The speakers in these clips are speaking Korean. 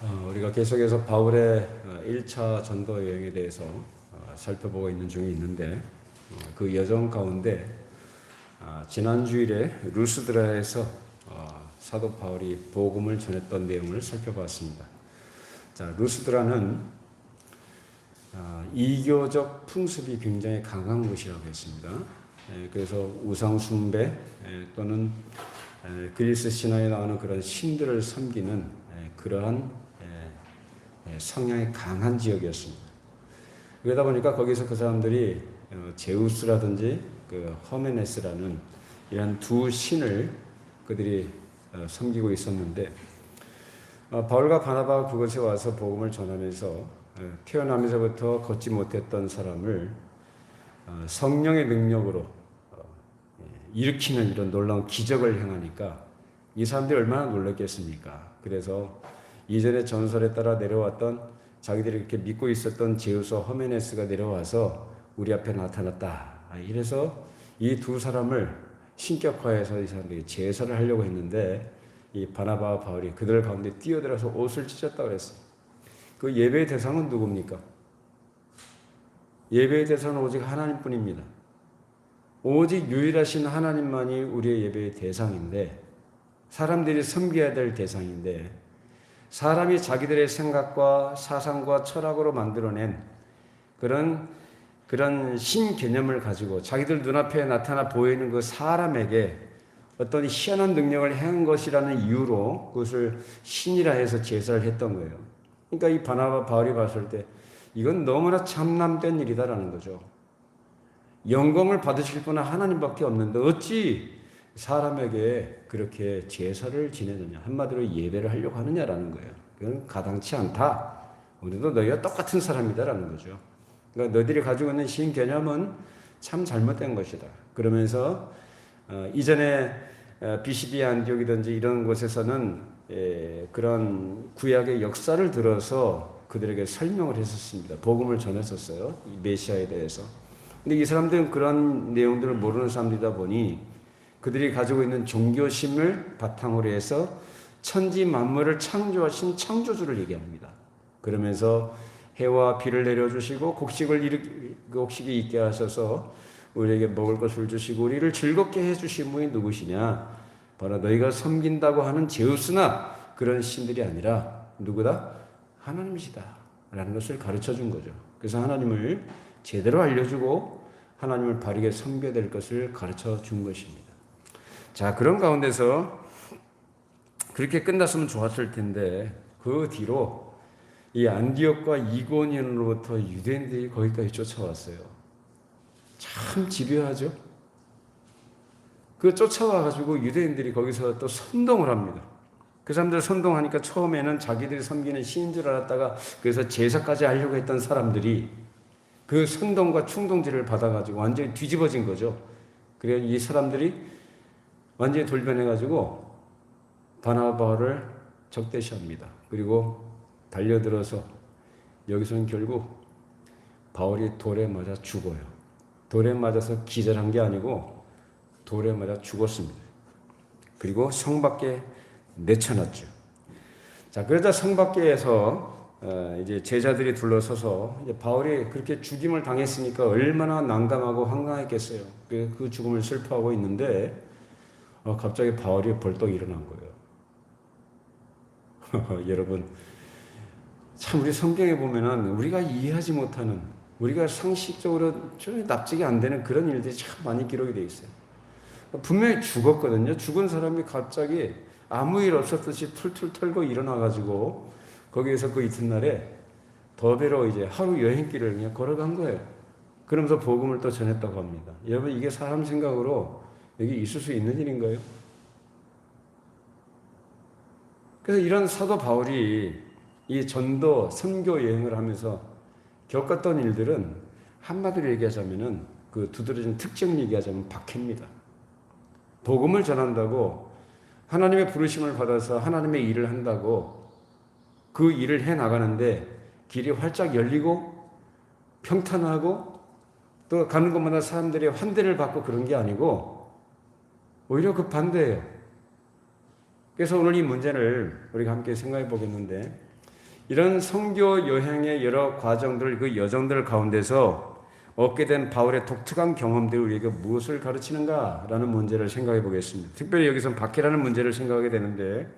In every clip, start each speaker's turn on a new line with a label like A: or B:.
A: 우리가 계속해서 바울의 1차 전도 여행에 대해서 살펴보고 있는 중에 있는데 그 여정 가운데 지난 주일에 루스드라에서 사도 바울이 복음을 전했던 내용을 살펴봤습니다. 자, 루스드라는 이교적 풍습이 굉장히 강한 곳이라고 했습니다. 그래서 우상 숭배 또는 그리스 신화에 나오는 그런 신들을 섬기는 그러한 성향이 강한 지역이었습니다. 그러다 보니까 거기서 그 사람들이 제우스라든지 그 허메네스라는 이런 두 신을 그들이 섬기고 있었는데 바울과 바나바가 그곳에 와서 복음을 전하면서 태어나면서부터 걷지 못했던 사람을 성령의 능력으로 일으키는 이런 놀라운 기적을 행하니까 이 사람들이 얼마나 놀랐겠습니까? 그래서 이전의 전설에 따라 내려왔던 자기들이 이렇게 믿고 있었던 제우스 허메네스가 내려와서 우리 앞에 나타났다. 이래서 이 두 사람을 신격화해서 이 사람들이 제사를 하려고 했는데 이 바나바와 바울이 그들 가운데 뛰어들어서 옷을 찢었다고 그랬어요. 그 예배의 대상은 누굽니까? 예배의 대상은 오직 하나님뿐입니다. 오직 유일하신 하나님만이 우리의 예배의 대상인데 사람들이 섬겨야 될 대상인데 사람이 자기들의 생각과 사상과 철학으로 만들어낸 그런 신개념을 가지고 자기들 눈앞에 나타나 보이는 그 사람에게 어떤 희한한 능력을 행한 것이라는 이유로 그것을 신이라 해서 제사를 했던 거예요. 그러니까 이 바나바 바울이 봤을 때 이건 너무나 참남된 일이다라는 거죠. 영광을 받으실 분은 하나님밖에 없는데 어찌 사람에게 그렇게 제사를 지내느냐, 한마디로 예배를 하려고 하느냐라는 거예요. 그건 가당치 않다. 우리도 너희가 똑같은 사람이다라는 거죠. 그러니까 너희들이 가지고 있는 신 개념은 참 잘못된 것이다. 그러면서 이전에 비시디 안디옥이든지 이런 곳에서는 그런 구약의 역사를 들어서 그들에게 설명을 했었습니다. 복음을 전했었어요. 이 메시아에 대해서. 근데 이 사람들은 그런 내용들을 모르는 사람들이다 보니 그들이 가지고 있는 종교심을 바탕으로 해서 천지 만물을 창조하신 창조주를 얘기합니다. 그러면서 해와 비를 내려주시고 곡식이 있게 하셔서 우리에게 먹을 것을 주시고 우리를 즐겁게 해주신 분이 누구시냐? 바로 너희가 섬긴다고 하는 제우스나 그런 신들이 아니라 누구다? 하나님이시다 라는 것을 가르쳐 준 거죠. 그래서 하나님을 제대로 알려주고 하나님을 바르게 섬겨야 될 것을 가르쳐 준 것입니다. 자, 그런 가운데서 그렇게 끝났으면 좋았을 텐데 그 뒤로 이 안디옥과 이고니온으로부터 유대인들이 거기까지 쫓아왔어요. 참 집요하죠? 그 쫓아와가지고 유대인들이 거기서 또 선동을 합니다. 그 사람들 선동하니까 처음에는 자기들이 섬기는 신인 줄 알았다가 그래서 제사까지 하려고 했던 사람들이 그 선동과 충동질을 받아가지고 완전히 뒤집어진 거죠. 그래서 이 사람들이 완전히 돌변해가지고 바나바를 적대시합니다. 그리고 달려들어서 여기서는 결국 바울이 돌에 맞아 죽어요. 돌에 맞아서 기절한 게 아니고 돌에 맞아 죽었습니다. 그리고 성 밖에 내쳐놨죠. 자, 그러자 성 밖에서 이제 제자들이 둘러서서 이제 바울이 그렇게 죽임을 당했으니까 얼마나 난감하고 황당했겠어요. 그 죽음을 슬퍼하고 있는데 갑자기 바울이 벌떡 일어난 거예요. 여러분, 참 우리 성경에 보면은 우리가 이해하지 못하는, 우리가 상식적으로 전혀 납득이 안 되는 그런 일들이 참 많이 기록이 되어 있어요. 분명히 죽었거든요. 죽은 사람이 갑자기 아무 일 없었듯이 툴툴 털고 일어나가지고 거기에서 그 이튿날에 더베로 이제 하루 여행길을 그냥 걸어간 거예요. 그러면서 복음을 또 전했다고 합니다. 여러분, 이게 사람 생각으로 여기 있을 수 있는 일인가요? 그래서 이런 사도 바울이 이 전도 선교 여행을 하면서 겪었던 일들은 한마디로 얘기하자면은 그 두드러진 특징을 얘기하자면 박해입니다. 복음을 전한다고 하나님의 부르심을 받아서 하나님의 일을 한다고 그 일을 해 나가는데 길이 활짝 열리고 평탄하고 또 가는 곳마다 사람들의 환대를 받고 그런 게 아니고 오히려 그 반대예요. 그래서 오늘 이 문제를 우리가 함께 생각해 보겠는데 이런 선교 여행의 여러 과정들, 그 여정들 가운데서 얻게 된 바울의 독특한 경험들이 우리에게 무엇을 가르치는가라는 문제를 생각해 보겠습니다. 특별히 여기서 박해라는 문제를 생각하게 되는데,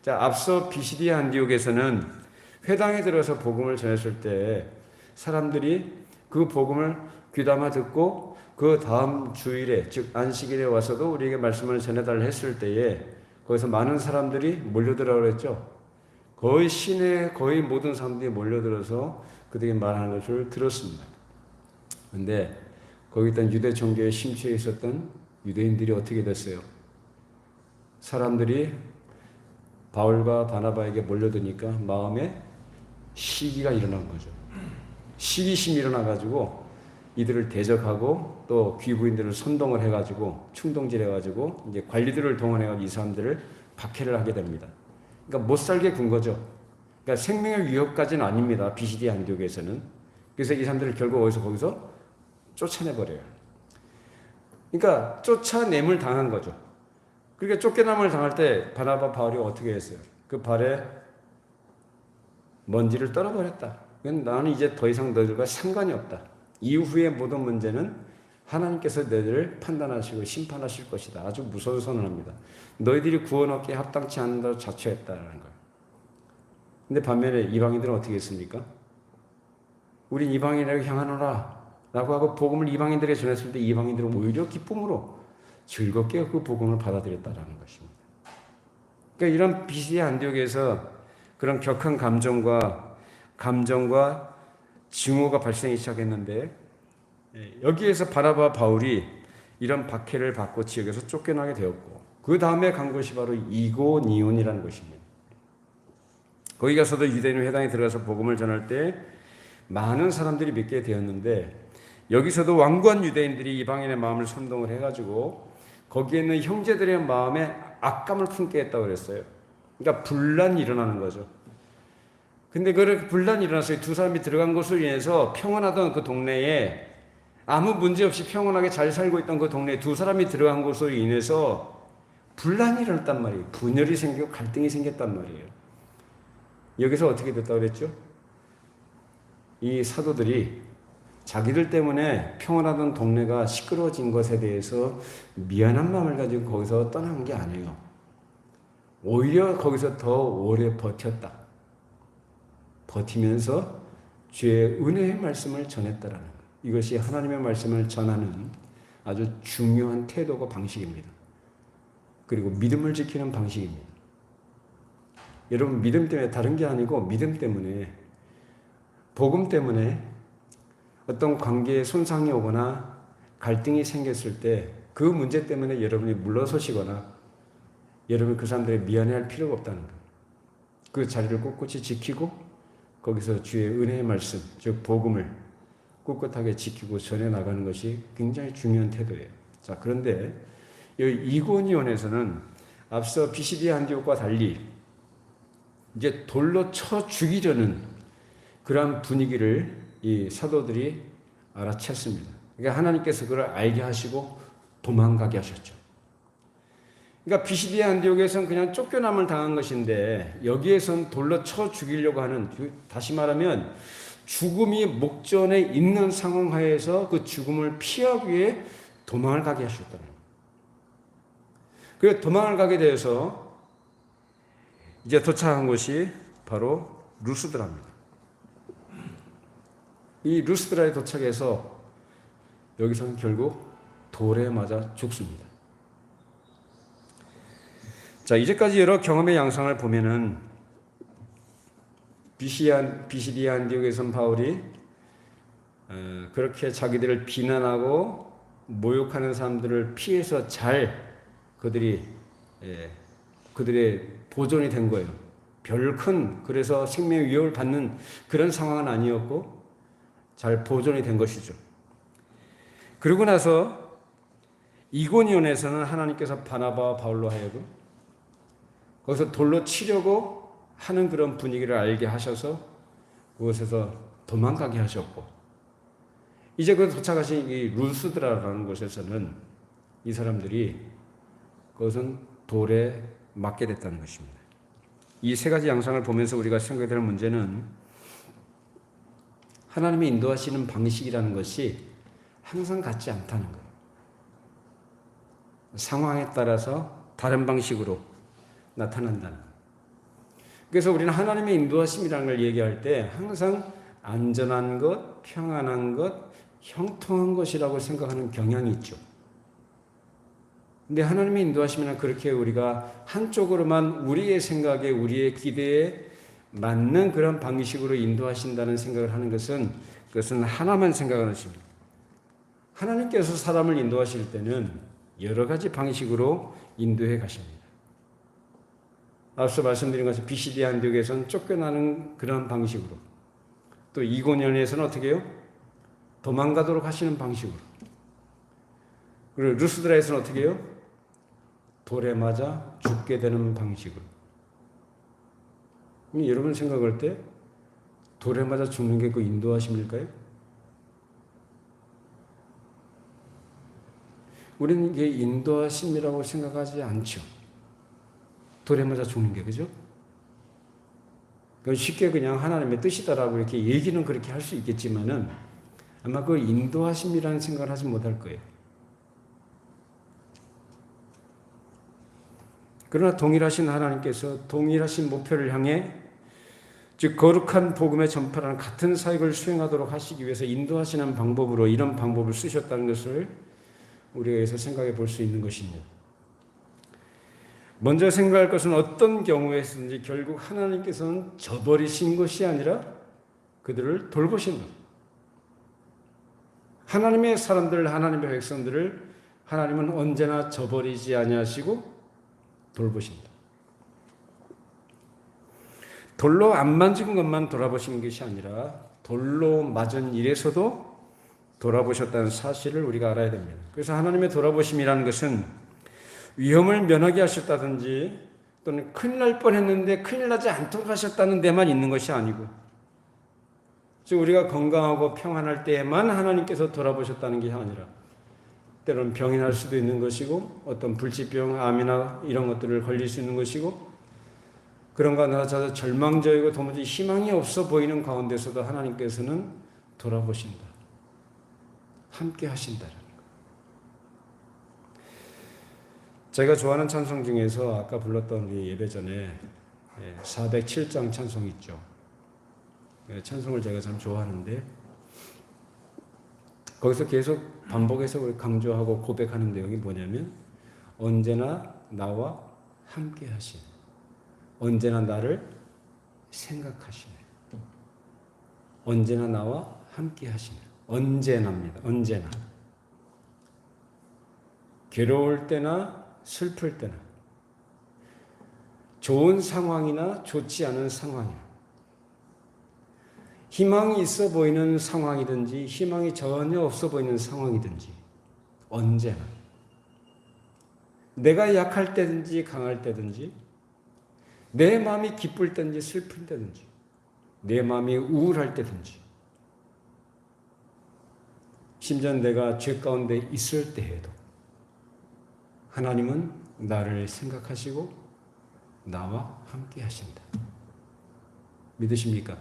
A: 자, 앞서 비시디아 안디옥에서는 회당에 들어서 복음을 전했을 때 사람들이 그 복음을 귀담아 듣고 그 다음 주일에, 즉 안식일에 와서도 우리에게 말씀을 전해달라 했을 때에 거기서 많은 사람들이 몰려들어라고 했죠. 거의 시내 거의 모든 사람들이 몰려들어서 그들이 말하는 것을 들었습니다. 그런데 거기 있던 유대 종교에 심취해 있었던 유대인들이 어떻게 됐어요? 사람들이 바울과 바나바에게 몰려드니까 마음에 시기가 일어난 거죠. 시기심이 일어나가지고 이들을 대적하고 또 귀부인들을 선동을 해가지고 충동질 해가지고 이제 관리들을 동원해가지고 이 사람들을 박해를 하게 됩니다. 그러니까 못 살게 군 거죠. 그러니까 생명의 위협까지는 아닙니다. 비시디아 안디옥에서는. 그래서 이 사람들을 결국 거기서 쫓아내버려요. 그러니까 쫓아냄을 당한 거죠. 그러니까 쫓겨남을 당할 때 바나바 바울이 어떻게 했어요? 그 발에 먼지를 떨어버렸다. 나는 이제 더 이상 너희들과 상관이 없다. 이후의 모든 문제는 하나님께서 너희들을 판단하시고 심판하실 것이다. 아주 무서운 선언합니다. 너희들이 구원 얻기에 합당치 않는다고 자처했다라는 거예요. 근데 반면에 이방인들은 어떻게 했습니까? 우린 이방인에게 향하노라 라고 하고 복음을 이방인들에게 전했을 때 이방인들은 오히려 기쁨으로 즐겁게 그 복음을 받아들였다라는 것입니다. 그러니까 이런 비시디아 안디옥에서 그런 격한 감정과 증오가 발생이 시작했는데, 여기에서 바나바 바울이 이런 박해를 받고 지역에서 쫓겨나게 되었고, 그 다음에 간 곳이 바로 이고니온이라는 곳입니다. 거기 가서도 유대인 회당에 들어가서 복음을 전할 때 많은 사람들이 믿게 되었는데, 여기서도 완고한 유대인들이 이방인의 마음을 선동을 해가지고 거기에 있는 형제들의 마음에 악감을 품게 했다고 그랬어요. 그러니까 분란이 일어나는 거죠. 근데 그 분란이 일어났어요. 두 사람이 들어간 것으로 인해서 평온하던 그 동네에, 아무 문제 없이 평온하게 잘 살고 있던 그 동네에 두 사람이 들어간 것으로 인해서 분란이 일어났단 말이에요. 분열이 생기고 갈등이 생겼단 말이에요. 여기서 어떻게 됐다고 그랬죠? 이 사도들이 자기들 때문에 평온하던 동네가 시끄러워진 것에 대해서 미안한 마음을 가지고 거기서 떠난 게 아니에요. 오히려 거기서 더 오래 버텼다. 버티면서 주의 은혜의 말씀을 전했다라는 것. 이것이 하나님의 말씀을 전하는 아주 중요한 태도고 방식입니다. 그리고 믿음을 지키는 방식입니다. 여러분, 믿음 때문에, 다른 게 아니고 믿음 때문에, 복음 때문에 어떤 관계에 손상이 오거나 갈등이 생겼을 때 그 문제 때문에 여러분이 물러서시거나 여러분이 그 사람들에 미안해할 필요가 없다는 거예요. 그 자리를 꿋꿋이 지키고 거기서 주의 은혜의 말씀, 즉 복음을 꿋꿋하게 지키고 전해나가는 것이 굉장히 중요한 태도예요. 자, 그런데 이고니온에서는 앞서 비시디아 안디옥과 달리 이제 돌로 쳐 죽이려는 그러한 분위기를 이 사도들이 알아챘습니다. 그러니까 하나님께서 그걸 알게 하시고 도망가게 하셨죠. 그러니까 비시디아 안디옥에서는 그냥 쫓겨남을 당한 것인데, 여기에선 돌로 쳐 죽이려고 하는, 다시 말하면 죽음이 목전에 있는 상황 하에서 그 죽음을 피하기 위해 도망을 가게 하셨다는 거예요. 그래서 도망을 가게 되어서 이제 도착한 곳이 바로 루스드라입니다. 이 루스드라에 도착해서 여기서는 결국 돌에 맞아 죽습니다. 자, 이제까지 여러 경험의 양상을 보면은 비시디아 안디옥에선 바울이 그렇게 자기들을 비난하고 모욕하는 사람들을 피해서 잘 그들의 보존이 된 거예요. 별 큰, 그래서 생명의 위협을 받는 그런 상황은 아니었고 잘 보존이 된 것이죠. 그러고 나서 이고니온에서는 하나님께서 바나바와 바울로 하여금 거기서 돌로 치려고 하는 그런 분위기를 알게 하셔서 그곳에서 도망가게 하셨고, 이제 그 도착하신 이 루스드라라는 곳에서는 이 사람들이 그것은 돌에 맞게 됐다는 것입니다. 이 세 가지 양상을 보면서 우리가 생각해야 될 문제는 하나님이 인도하시는 방식이라는 것이 항상 같지 않다는 거예요. 상황에 따라서 다른 방식으로 나타난다는 거예요. 그래서 우리는 하나님의 인도하심이라는 걸 얘기할 때 항상 안전한 것, 평안한 것, 형통한 것이라고 생각하는 경향이 있죠. 근데 하나님의 인도하심이란 그렇게 우리가 한쪽으로만 우리의 생각에, 우리의 기대에 맞는 그런 방식으로 인도하신다는 생각을 하는 것은 그것은 하나만 생각하는 것입니다. 하나님께서 사람을 인도하실 때는 여러 가지 방식으로 인도해 가십니다. 앞서 말씀드린 것처럼 비시디 안디옥에서는 쫓겨나는 그런 방식으로, 또 이고니온에서는 어떻게 해요? 도망가도록 하시는 방식으로, 그리고 루스드라에서는 어떻게 해요? 돌에 맞아 죽게 되는 방식으로. 여러분 생각할 때 돌에 맞아 죽는 게 그 인도하심일까요? 우리는 이게 인도하심이라고 생각하지 않죠. 돌에 맞아 죽는 게, 그죠? 쉽게 그냥 하나님의 뜻이다라고 이렇게 얘기는 그렇게 할 수 있겠지만은 아마 그걸 인도하심이라는 생각을 하지 못할 거예요. 그러나 동일하신 하나님께서 동일하신 목표를 향해, 즉 거룩한 복음의 전파라는 같은 사역을 수행하도록 하시기 위해서 인도하시는 방법으로 이런 방법을 쓰셨다는 것을 우리가 여기서 생각해 볼 수 있는 것입니다. 먼저 생각할 것은 어떤 경우에서든지 결국 하나님께서는 저버리신 것이 아니라 그들을 돌보신 것. 하나님의 사람들, 하나님의 백성들을 하나님은 언제나 저버리지 아니하시고 돌보신다. 돌로 안 만진 것만 돌아보신 것이 아니라 돌로 맞은 일에서도 돌아보셨다는 사실을 우리가 알아야 됩니다. 그래서 하나님의 돌아보심이라는 것은 위험을 면하게 하셨다든지 또는 큰일 날 뻔했는데 큰일 나지 않도록 하셨다는 데만 있는 것이 아니고, 즉 우리가 건강하고 평안할 때에만 하나님께서 돌아보셨다는 게 아니라 때로는 병이 날 수도 있는 것이고, 어떤 불치병, 암이나 이런 것들을 걸릴 수 있는 것이고, 그런가 나서 절망적이고 도무지 희망이 없어 보이는 가운데서도 하나님께서는 돌아보신다, 함께 하신다라는 것. 제가 좋아하는 찬송 중에서 아까 불렀던 우리 예배 전에 407장 찬송 있죠. 찬송을 제가 참 좋아하는데 거기서 계속 반복해서 강조하고 고백하는 내용이 뭐냐면 언제나 나와 함께 하시네, 언제나 나를 생각하시네, 언제나 나와 함께 하시네. 언제나입니다. 언제나. 괴로울 때나 슬플 때나, 좋은 상황이나 좋지 않은 상황이나, 희망이 있어 보이는 상황이든지 희망이 전혀 없어 보이는 상황이든지 언제나 내가 약할 때든지 강할 때든지, 내 마음이 기쁠 때든지 슬플 때든지, 내 마음이 우울할 때든지, 심지어 내가 죄 가운데 있을 때에도 하나님은 나를 생각하시고 나와 함께 하신다. 믿으십니까?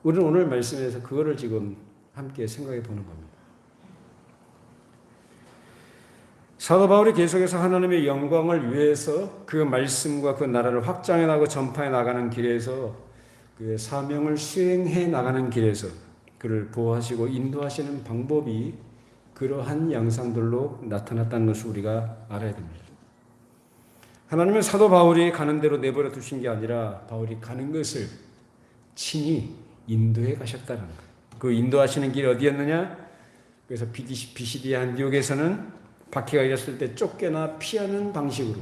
A: 우리는 오늘 말씀에서 그거를 지금 함께 생각해 보는 겁니다. 사도 바울이 계속해서 하나님의 영광을 위해서 그 말씀과 그 나라를 확장해 나가고 전파해 나가는 길에서 그 사명을 수행해 나가는 길에서 그를 보호하시고 인도하시는 방법이 그러한 양상들로 나타났다는 것을 우리가 알아야 됩니다. 하나님은 사도 바울이 가는 대로 내버려 두신 게 아니라 바울이 가는 것을 친히 인도해 가셨다는 거예요. 그 인도하시는 길이 어디였느냐? 그래서 비시디 안디옥에서는 박해가 일었을 때 쫓겨나 피하는 방식으로,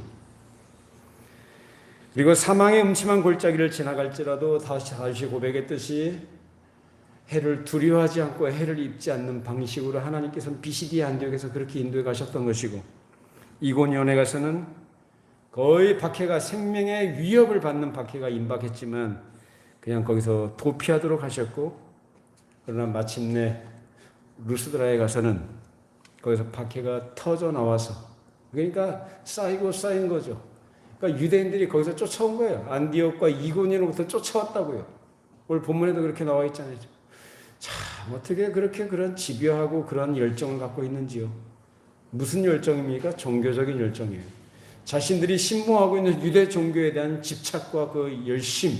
A: 그리고 사망의 음침한 골짜기를 지나갈지라도 다시 고백했듯이 해를 두려워하지 않고 해를 입지 않는 방식으로 하나님께서는 비시디 안디옥에서 그렇게 인도해 가셨던 것이고, 이고니온에 가서는 거의 박해가 생명의 위협을 받는 박해가 임박했지만 그냥 거기서 도피하도록 하셨고, 그러나 마침내 루스드라에 가서는 거기서 박해가 터져 나와서 그러니까 쌓이고 쌓인 거죠. 그러니까 유대인들이 거기서 쫓아온 거예요. 안디옥과 이고니로부터 쫓아왔다고요. 오늘 본문에도 그렇게 나와 있잖아요. 참 어떻게 그렇게 그런 집요하고 그런 열정을 갖고 있는지요. 무슨 열정입니까? 종교적인 열정이에요. 자신들이 신봉하고 있는 유대 종교에 대한 집착과 그 열심.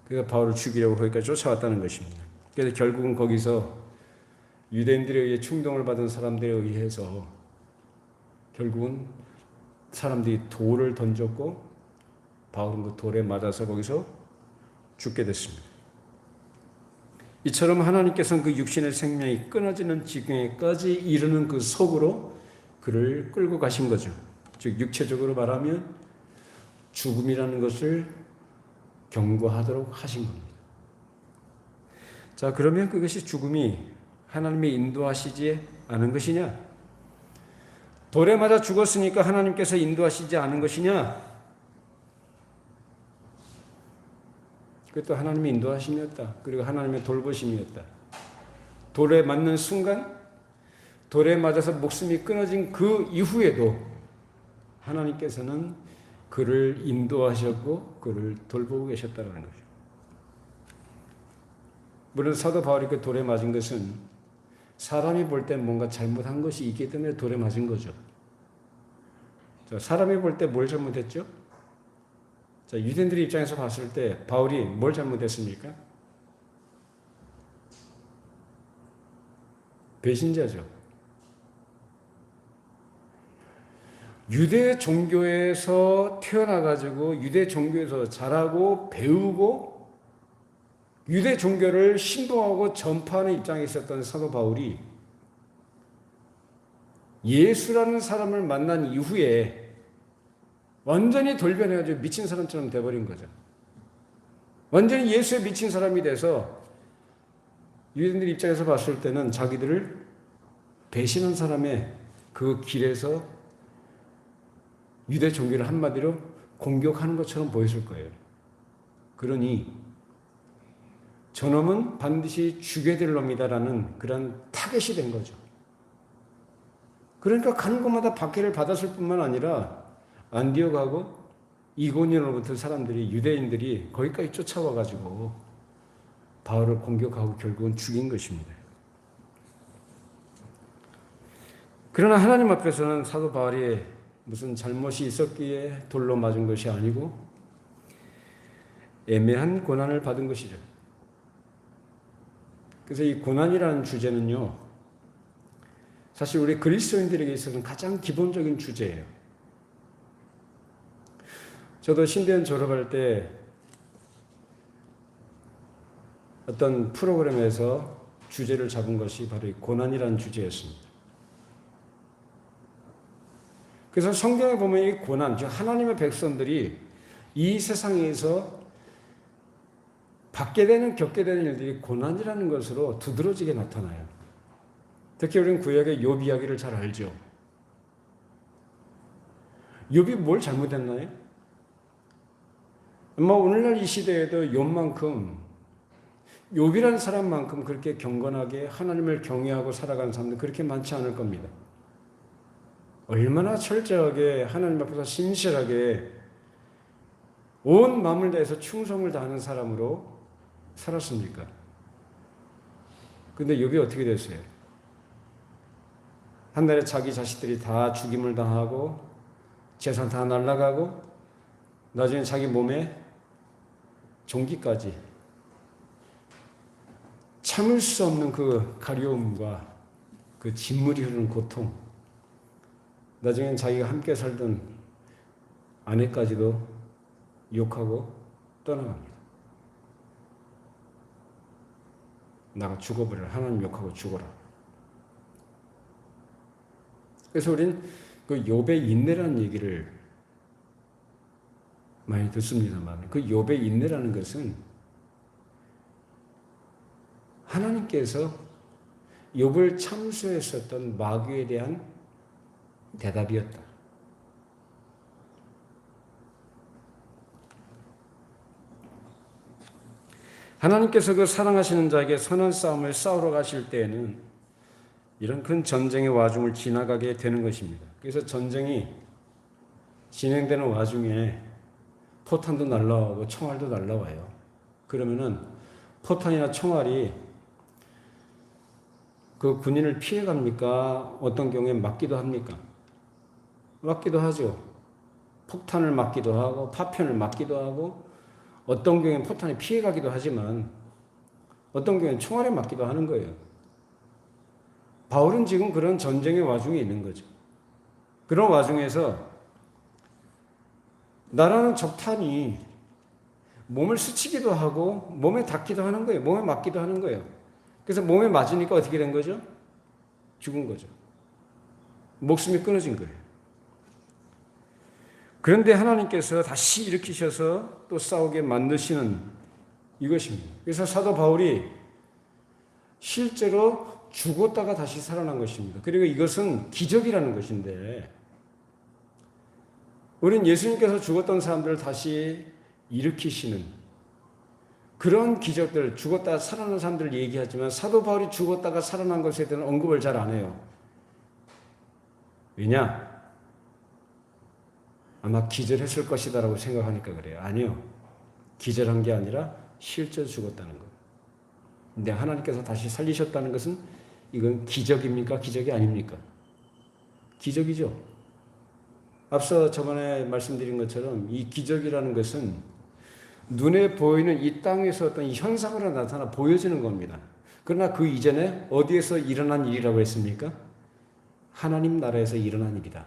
A: 그래서 바울을 죽이려고 거기까지 쫓아왔다는 것입니다. 그래서 결국은 거기서 유대인들에 의해 충동을 받은 사람들에 의해서 결국은 사람들이 돌을 던졌고 바울은 그 돌에 맞아서 거기서 죽게 됐습니다. 이처럼 하나님께서는 그 육신의 생명이 끊어지는 지경에까지 이르는 그 속으로 그를 끌고 가신 거죠. 즉 육체적으로 말하면 죽음이라는 것을 경고하도록 하신 겁니다. 자, 그러면 그것이 죽음이 하나님이 인도하시지 않은 것이냐? 돌에 맞아 죽었으니까 하나님께서 인도하시지 않은 것이냐? 그것도 하나님의 인도하심이었다. 그리고 하나님의 돌보심이었다. 돌에 맞는 순간, 돌에 맞아서 목숨이 끊어진 그 이후에도 하나님께서는 그를 인도하셨고 그를 돌보고 계셨다는 거죠. 물론 사도 바울이 그 돌에 맞은 것은 사람이 볼 때 뭔가 잘못한 것이 있기 때문에 돌에 맞은 거죠. 사람이 볼 때 뭘 잘못했죠? 자, 유대인들 입장에서 봤을 때 바울이 뭘 잘못했습니까? 배신자죠. 유대 종교에서 태어나가지고 유대 종교에서 자라고 배우고 유대 종교를 신봉하고 전파하는 입장에 있었던 사도 바울이 예수라는 사람을 만난 이후에 완전히 돌변해가지고 미친 사람처럼 돼버린 거죠. 완전히 예수에 미친 사람이 돼서 유대인들 입장에서 봤을 때는 자기들을 배신한 사람의 그 길에서 유대 종교를 한마디로 공격하는 것처럼 보였을 거예요. 그러니 저놈은 반드시 죽여야 될 놈이다라는 그런 타겟이 된 거죠. 그러니까 가는 곳마다 박해를 받았을 뿐만 아니라 안디옥하고 이고니로부터 사람들이 유대인들이 거기까지 쫓아와가지고 바울을 공격하고 결국은 죽인 것입니다. 그러나 하나님 앞에서는 사도 바울이 무슨 잘못이 있었기에 돌로 맞은 것이 아니고 애매한 고난을 받은 것이죠. 그래서 이 고난이라는 주제는요, 사실 우리 그리스도인들에게 있어서는 가장 기본적인 주제예요. 저도 신대원 졸업할 때 어떤 프로그램에서 주제를 잡은 것이 바로 이 고난이라는 주제였습니다. 그래서 성경에 보면 이 고난, 즉 하나님의 백성들이 이 세상에서 받게 되는, 겪게 되는 일들이 고난이라는 것으로 두드러지게 나타나요. 특히 우리는 구약의 욥 이야기를 잘 알죠. 욥이 뭘 잘못했나요? 아마 오늘날 이 시대에도 욥이라는 사람만큼 그렇게 경건하게 하나님을 경외하고 살아가는 사람들 그렇게 많지 않을 겁니다. 얼마나 철저하게 하나님 앞에서 신실하게 온 마음을 다해서 충성을 다하는 사람으로 살았습니까? 근데 욥이 어떻게 됐어요? 한 날에 자기 자식들이 다 죽임을 당하고 재산 다 날아가고 나중에 자기 몸에 종기까지 참을 수 없는 그 가려움과 그 진물이 흐르는 고통, 나중엔 자기가 함께 살던 아내까지도 욕하고 떠나갑니다. 나가 죽어버려라. 하나님 욕하고 죽어라. 그래서 우리는 그 욥의 인내라는 얘기를 많이 듣습니다만 그 욥의 인내라는 것은 하나님께서 욥을 참수했었던 마귀에 대한 대답이었다. 하나님께서 그 사랑하시는 자에게 선한 싸움을 싸우러 가실 때에는 이런 큰 전쟁의 와중을 지나가게 되는 것입니다. 그래서 전쟁이 진행되는 와중에 포탄도 날라오고 총알도 날라와요. 그러면은 포탄이나 총알이 그 군인을 피해갑니까? 어떤 경우에 맞기도 합니까? 맞기도 하죠. 폭탄을 맞기도 하고 파편을 맞기도 하고 어떤 경우에는 포탄이 피해가기도 하지만 어떤 경우에는 총알에 맞기도 하는 거예요. 바울은 지금 그런 전쟁의 와중에 있는 거죠. 그런 와중에서 나라는 적탄이 몸을 스치기도 하고 몸에 닿기도 하는 거예요. 몸에 맞기도 하는 거예요. 그래서 몸에 맞으니까 어떻게 된 거죠? 죽은 거죠. 목숨이 끊어진 거예요. 그런데 하나님께서 다시 일으키셔서 또 싸우게 만드시는 이것입니다. 그래서 사도 바울이 실제로 죽었다가 다시 살아난 것입니다. 그리고 이것은 기적이라는 것인데 우린 예수님께서 죽었던 사람들을 다시 일으키시는 그런 기적들, 죽었다가 살아난 사람들을 얘기하지만 사도 바울이 죽었다가 살아난 것에 대한 언급을 잘 안 해요. 왜냐? 아마 기절했을 것이다라고 생각하니까 그래요. 아니요. 기절한 게 아니라 실제 죽었다는 거예요. 근데 하나님께서 다시 살리셨다는 것은 이건 기적입니까? 기적이 아닙니까? 기적이죠. 앞서 저번에 말씀드린 것처럼 이 기적이라는 것은 눈에 보이는 이 땅에서 어떤 현상으로 나타나 보여지는 겁니다. 그러나 그 이전에 어디에서 일어난 일이라고 했습니까? 하나님 나라에서 일어난 일이다.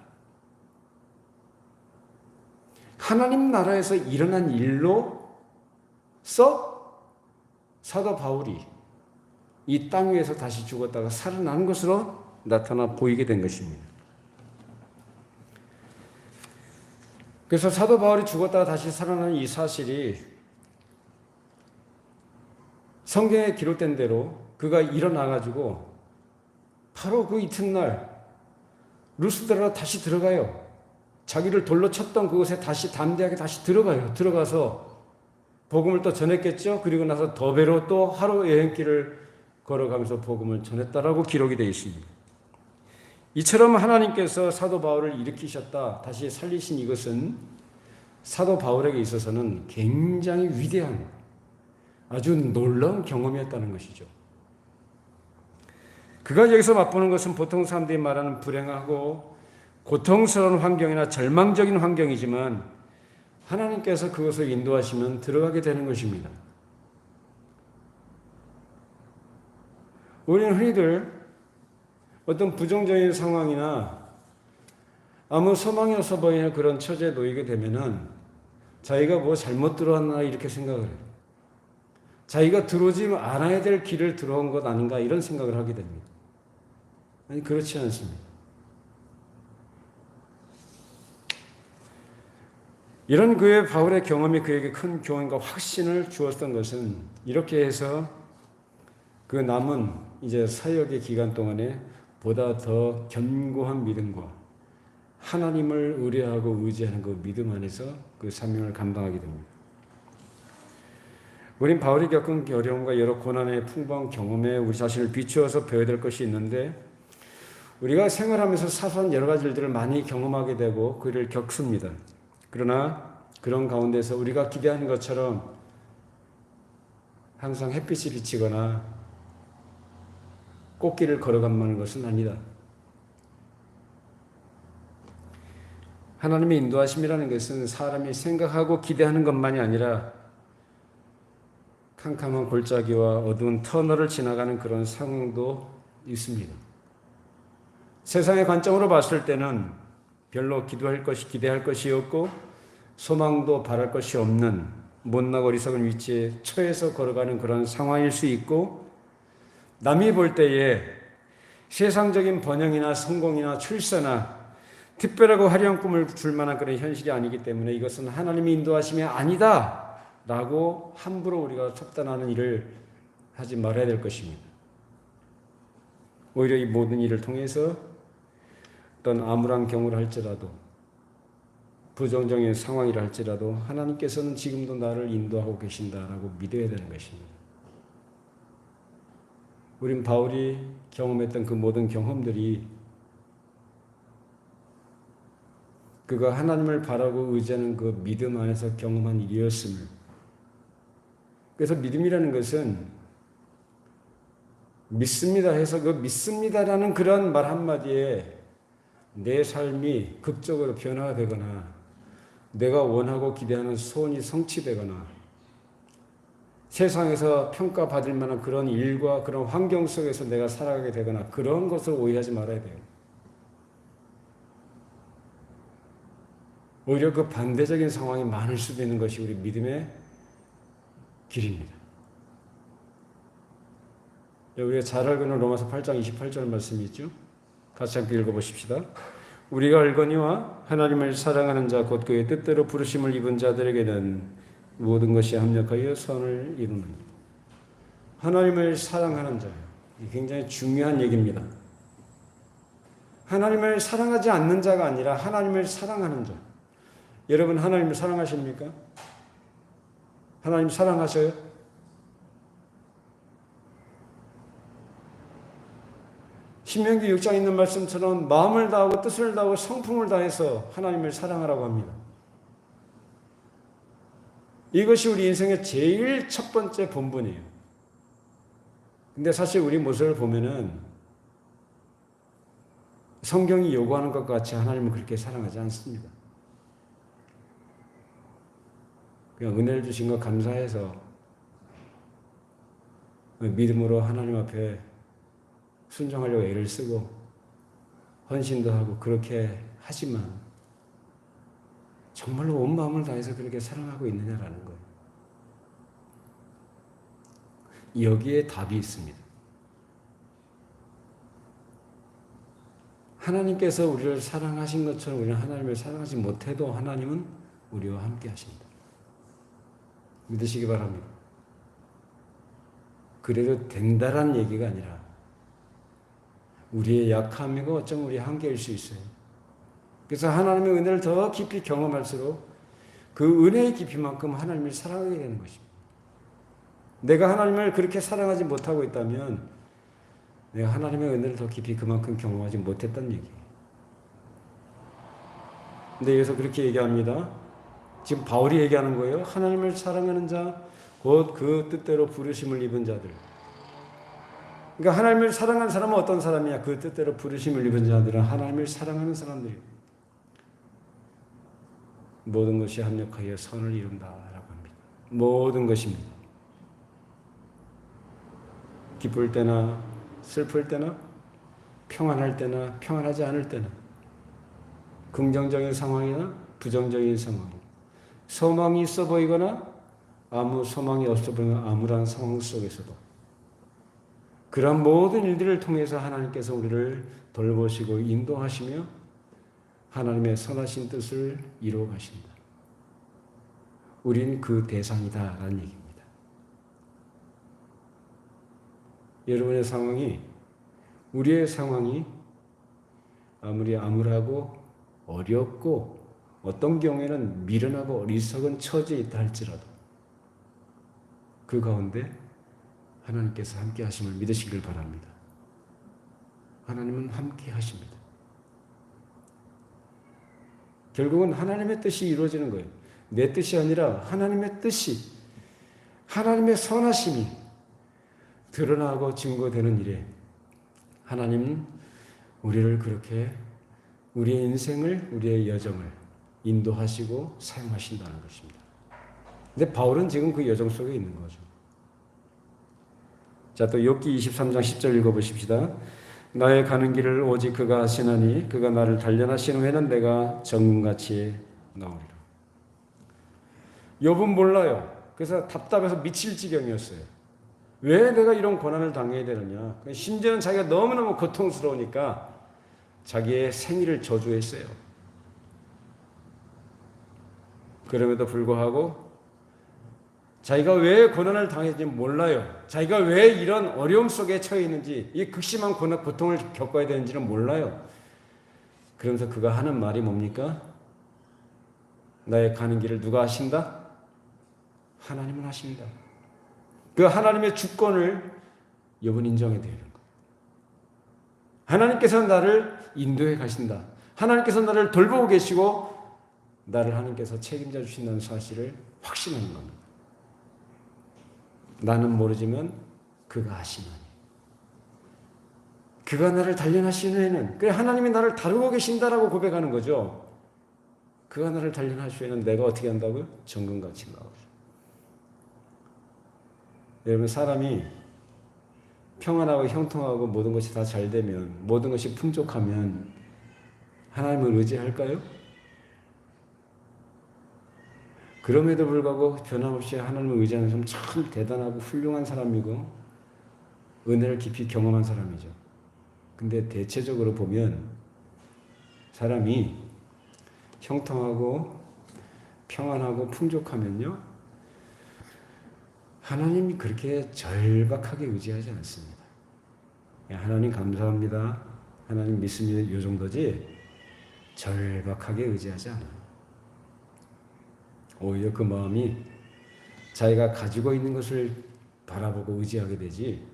A: 하나님 나라에서 일어난 일로서 사도 바울이 이 땅 위에서 다시 죽었다가 살아난 것으로 나타나 보이게 된 것입니다. 그래서 사도 바울이 죽었다가 다시 살아난 이 사실이 성경에 기록된 대로 그가 일어나가지고 바로 그 이튿날 루스드라로 다시 들어가요. 자기를 돌로 쳤던 그곳에 다시 담대하게 다시 들어가요. 들어가서 복음을 또 전했겠죠. 그리고 나서 더베로 또 하루 여행길을 걸어가면서 복음을 전했다라고 기록이 되어 있습니다. 이처럼 하나님께서 사도 바울을 일으키셨다, 다시 살리신 이것은 사도 바울에게 있어서는 굉장히 위대한 아주 놀라운 경험이었다는 것이죠. 그가 여기서 맛보는 것은 보통 사람들이 말하는 불행하고 고통스러운 환경이나 절망적인 환경이지만 하나님께서 그것을 인도하시면 들어가게 되는 것입니다. 우리는 흔히들 어떤 부정적인 상황이나 아무 소망이 없어 보이는 그런 처지에 놓이게 되면은 자기가 뭐 잘못 들어왔나 이렇게 생각을 해요. 자기가 들어오지 않아야 될 길을 들어온 것 아닌가 이런 생각을 하게 됩니다. 아니 그렇지 않습니다. 이런 그의 바울의 경험이 그에게 큰 교훈과 확신을 주었던 것은 이렇게 해서 그 남은 이제 사역의 기간 동안에 보다 더 견고한 믿음과 하나님을 의뢰하고 의지하는 그 믿음 안에서 그 사명을 감당하게 됩니다. 우린 바울이 겪은 어려움과 여러 고난의 풍부한 경험에 우리 자신을 비추어서 배워야 될 것이 있는데 우리가 생활하면서 사소한 여러 가지 일들을 많이 경험하게 되고 그를 겪습니다. 그러나 그런 가운데서 우리가 기대하는 것처럼 항상 햇빛이 비치거나 꽃길을 걸어가는 것은 아니다. 하나님의 인도하심이라는 것은 사람이 생각하고 기대하는 것만이 아니라 캄캄한 골짜기와 어두운 터널을 지나가는 그런 상황도 있습니다. 세상의 관점으로 봤을 때는 별로 기대할 것이 없고 소망도 바랄 것이 없는 못나고 어리석은 위치에 처해서 걸어가는 그런 상황일 수 있고 남이 볼 때에 세상적인 번영이나 성공이나 출세나 특별하고 화려한 꿈을 줄 만한 그런 현실이 아니기 때문에 이것은 하나님의 인도하심이 아니다 라고 함부로 우리가 척단하는 일을 하지 말아야 될 것입니다. 오히려 이 모든 일을 통해서 어떤 암울한 경우를 할지라도 부정적인 상황이라 할지라도 하나님께서는 지금도 나를 인도하고 계신다라고 믿어야 되는 것입니다. 우린 바울이 경험했던 그 모든 경험들이 그가 하나님을 바라고 의지하는 그 믿음 안에서 경험한 일이었음을. 그래서 믿음이라는 것은 믿습니다 해서 그 믿습니다라는 그런 말 한마디에 내 삶이 극적으로 변화되거나 내가 원하고 기대하는 소원이 성취되거나 세상에서 평가받을 만한 그런 일과 그런 환경 속에서 내가 살아가게 되거나 그런 것을 오해하지 말아야 돼요. 오히려 그 반대적인 상황이 많을 수도 있는 것이 우리 믿음의 길입니다. 우리가 잘 알고 있는 로마서 8장 28절 말씀이 있죠. 같이 함께 읽어보십시다. 우리가 알거니와 하나님을 사랑하는 자 곧 그의 뜻대로 부르심을 입은 자들에게는 모든 것이 합력하여 선을 이루느니. 하나님을 사랑하는 자예요. 굉장히 중요한 얘기입니다. 하나님을 사랑하지 않는 자가 아니라 하나님을 사랑하는 자. 여러분 하나님을 사랑하십니까? 하나님 사랑하셔요? 신명기 6장에 있는 말씀처럼 마음을 다하고 뜻을 다하고 성품을 다해서 하나님을 사랑하라고 합니다. 이것이 우리 인생의 제일 첫 번째 본분이에요. 근데 사실 우리 모습을 보면은 성경이 요구하는 것 같이 하나님을 그렇게 사랑하지 않습니다. 그냥 은혜를 주신 것 감사해서 믿음으로 하나님 앞에 순종하려고 애를 쓰고 헌신도 하고 그렇게 하지만 정말로 온 마음을 다해서 그렇게 사랑하고 있느냐라는 거예요. 여기에 답이 있습니다. 하나님께서 우리를 사랑하신 것처럼 우리는 하나님을 사랑하지 못해도 하나님은 우리와 함께 하십니다. 믿으시기 바랍니다. 그래도 된다란 얘기가 아니라 우리의 약함이고 어쩌면 우리의 한계일 수 있어요. 그래서 하나님의 은혜를 더 깊이 경험할수록 그 은혜의 깊이만큼 하나님을 사랑하게 되는 것입니다. 내가 하나님을 그렇게 사랑하지 못하고 있다면 내가 하나님의 은혜를 더 깊이 그만큼 경험하지 못했다는 얘기예요. 근데 여기서 그렇게 얘기합니다. 지금 바울이 얘기하는 거예요. 하나님을 사랑하는 자, 곧 그 뜻대로 부르심을 입은 자들. 그러니까 하나님을 사랑하는 사람은 어떤 사람이야? 그 뜻대로 부르심을 입은 자들은 하나님을 사랑하는 사람들이에요. 모든 것이 합력하여 선을 이룬다라고 합니다. 모든 것입니다. 기쁠 때나 슬플 때나 평안할 때나 평안하지 않을 때나 긍정적인 상황이나 부정적인 상황, 소망이 있어 보이거나 아무 소망이 없어 보이는 암울한 상황 속에서도 그런 모든 일들을 통해서 하나님께서 우리를 돌보시고 인도하시며 하나님의 선하신 뜻을 이루어 가신다. 우린 그 대상이다라는 얘기입니다. 여러분의 상황이, 우리의 상황이 아무리 암울하고 어렵고 어떤 경우에는 미련하고 어리석은 처지에 있다 할지라도 그 가운데 하나님께서 함께 하심을 믿으시길 바랍니다. 하나님은 함께 하십니다. 결국은 하나님의 뜻이 이루어지는 거예요. 내 뜻이 아니라 하나님의 뜻이, 하나님의 선하심이 드러나고 증거되는 일에 하나님은 우리를 그렇게 우리의 인생을, 우리의 여정을 인도하시고 사용하신다는 것입니다. 근데 바울은 지금 그 여정 속에 있는 거죠. 자, 또 욥기 23장 10절 읽어보십시다. 나의 가는 길을 오직 그가 하시나니 그가 나를 단련하신 후에는 내가 정금같이 나오리라. 욥은 몰라요. 그래서 답답해서 미칠 지경이었어요. 왜 내가 이런 고난을 당해야 되느냐. 심지어는 자기가 너무너무 고통스러우니까 자기의 생일을 저주했어요. 그럼에도 불구하고 자기가 왜 고난을 당했는지 몰라요. 자기가 왜 이런 어려움 속에 처해 있는지, 이 극심한 고통을 겪어야 되는지는 몰라요. 그러면서 그가 하는 말이 뭡니까? 나의 가는 길을 누가 하신다? 하나님은 하십니다. 그 하나님의 주권을 욥은 인정해야 되는 거예요. 하나님께서 나를 인도해 가신다. 하나님께서 나를 돌보고 계시고 나를 하나님께서 책임져 주신다는 사실을 확신하는 겁니다. 나는 모르지만 그가 아시나니. 그가 나를 단련하신 후에는, 그래 하나님이 나를 다루고 계신다라고 고백하는 거죠. 그가 나를 단련하신 후에는 내가 어떻게 한다고요? 정금같이 나오죠. 여러분, 사람이 평안하고 형통하고 모든 것이 다 잘 되면, 모든 것이 풍족하면 하나님을 의지할까요? 그럼에도 불구하고 변함없이 하나님을 의지하는 사람 참 대단하고 훌륭한 사람이고 은혜를 깊이 경험한 사람이죠. 근데 대체적으로 보면 사람이 형통하고 평안하고 풍족하면요, 하나님이 그렇게 절박하게 의지하지 않습니다. 하나님 감사합니다, 하나님 믿습니다, 이 정도지 절박하게 의지하지 않아요. 오히려 그 마음이 자기가 가지고 있는 것을 바라보고 의지하게 되지,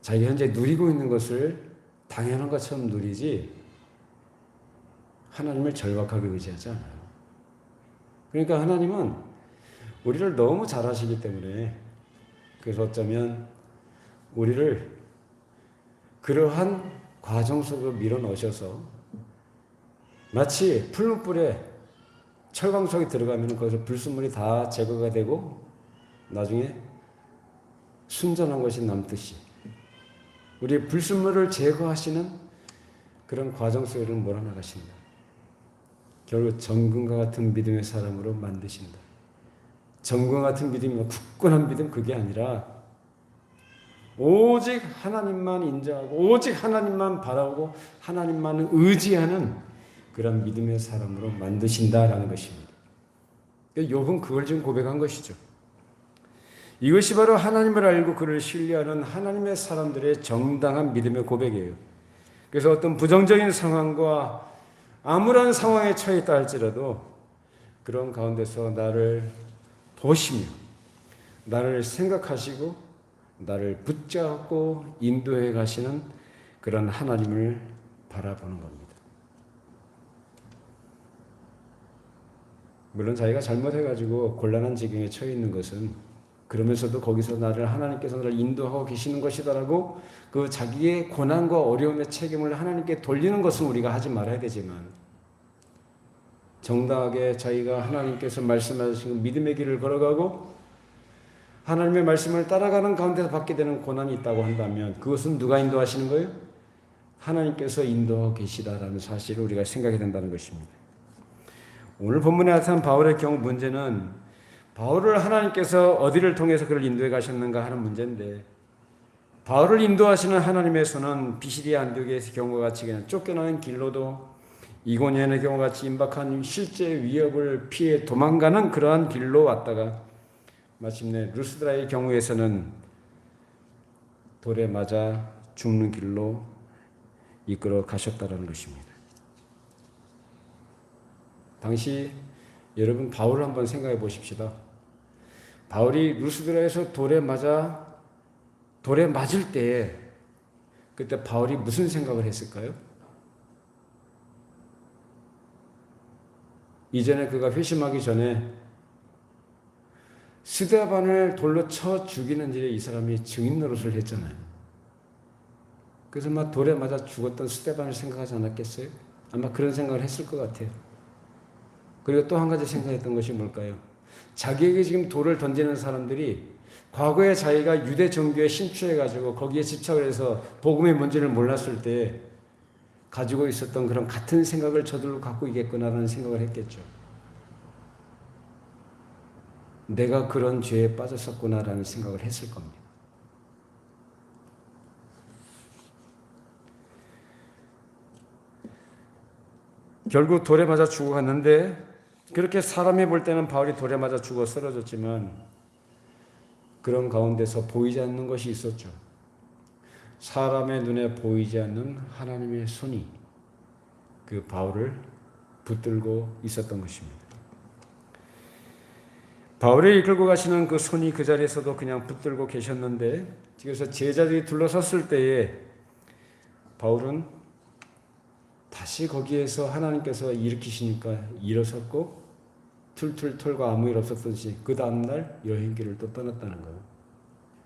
A: 자기가 현재 누리고 있는 것을 당연한 것처럼 누리지 하나님을 절박하게 의지하지 않아요. 그러니까 하나님은 우리를 너무 잘 아시기 때문에, 그래서 어쩌면 우리를 그러한 과정 속으로 밀어넣으셔서 마치 풀무불에 철강 속에 들어가면 거기서 불순물이 다 제거가 되고 나중에 순전한 것이 남듯이 우리의 불순물을 제거하시는 그런 과정 속으로 몰아나가신다. 결국 정금과 같은 믿음의 사람으로 만드신다. 정금과 같은 믿음이 굳건한 믿음, 그게 아니라 오직 하나님만 인정하고 오직 하나님만 바라보고 하나님만 의지하는 그런 믿음의 사람으로 만드신다라는 것입니다. 욥은 그걸 지금 고백한 것이죠. 이것이 바로 하나님을 알고 그를 신뢰하는 하나님의 사람들의 정당한 믿음의 고백이에요. 그래서 어떤 부정적인 상황과 암울한 상황에 처해 있다 할지라도 그런 가운데서 나를 보시며 나를 생각하시고 나를 붙잡고 인도해 가시는 그런 하나님을 바라보는 겁니다. 물론 자기가 잘못해가지고 곤란한 지경에 처해 있는 것은, 그러면서도 거기서 나를 하나님께서 나를 인도하고 계시는 것이다라고 그 자기의 고난과 어려움의 책임을 하나님께 돌리는 것은 우리가 하지 말아야 되지만, 정당하게 자기가 하나님께서 말씀하신 믿음의 길을 걸어가고 하나님의 말씀을 따라가는 가운데서 받게 되는 고난이 있다고 한다면 그것은 누가 인도하시는 거예요? 하나님께서 인도하고 계시다라는 사실을 우리가 생각해야 된다는 것입니다. 오늘 본문에 나타난 바울의 경우 문제는 바울을 하나님께서 어디를 통해서 그를 인도해 가셨는가 하는 문제인데, 바울을 인도하시는 하나님의 손은 비시디아 안디옥의 경우와 같이 그냥 쫓겨나는 길로도 이고니온의 경우와 같이 임박한 실제 위협을 피해 도망가는 그러한 길로 왔다가 마침내 루스드라의 경우에서는 돌에 맞아 죽는 길로 이끌어 가셨다는 것입니다. 당시 여러분 바울을 한번 생각해 보십시다. 바울이 루스드라에서 돌에 맞을 때 그때 바울이 무슨 생각을 했을까요? 이전에 그가 회심하기 전에 스데반을 돌로 쳐 죽이는 일에 이 사람이 증인 노릇을 했잖아요. 그래서 막 돌에 맞아 죽었던 스데반을 생각하지 않았겠어요? 아마 그런 생각을 했을 것 같아요. 그리고 또 한 가지 생각했던 것이 뭘까요? 자기에게 지금 돌을 던지는 사람들이 과거에 자기가 유대 종교에 심취해가지고 거기에 집착을 해서 복음의 뭔지를 몰랐을 때 가지고 있었던 그런 같은 생각을 저들도 갖고 있겠구나라는 생각을 했겠죠. 내가 그런 죄에 빠졌었구나라는 생각을 했을 겁니다. 결국 돌에 맞아 죽어갔는데, 그렇게 사람이 볼 때는 바울이 돌에 맞아 죽어 쓰러졌지만 그런 가운데서 보이지 않는 것이 있었죠. 사람의 눈에 보이지 않는 하나님의 손이 그 바울을 붙들고 있었던 것입니다. 바울이 이끌고 가시는 그 손이 그 자리에서도 그냥 붙들고 계셨는데, 그래서 제자들이 둘러섰을 때에 바울은 다시 거기에서 하나님께서 일으키시니까 일어섰고 툴툴 털고 아무 일 없었듯이 그 다음날 여행길을 또 떠났다는 거예요.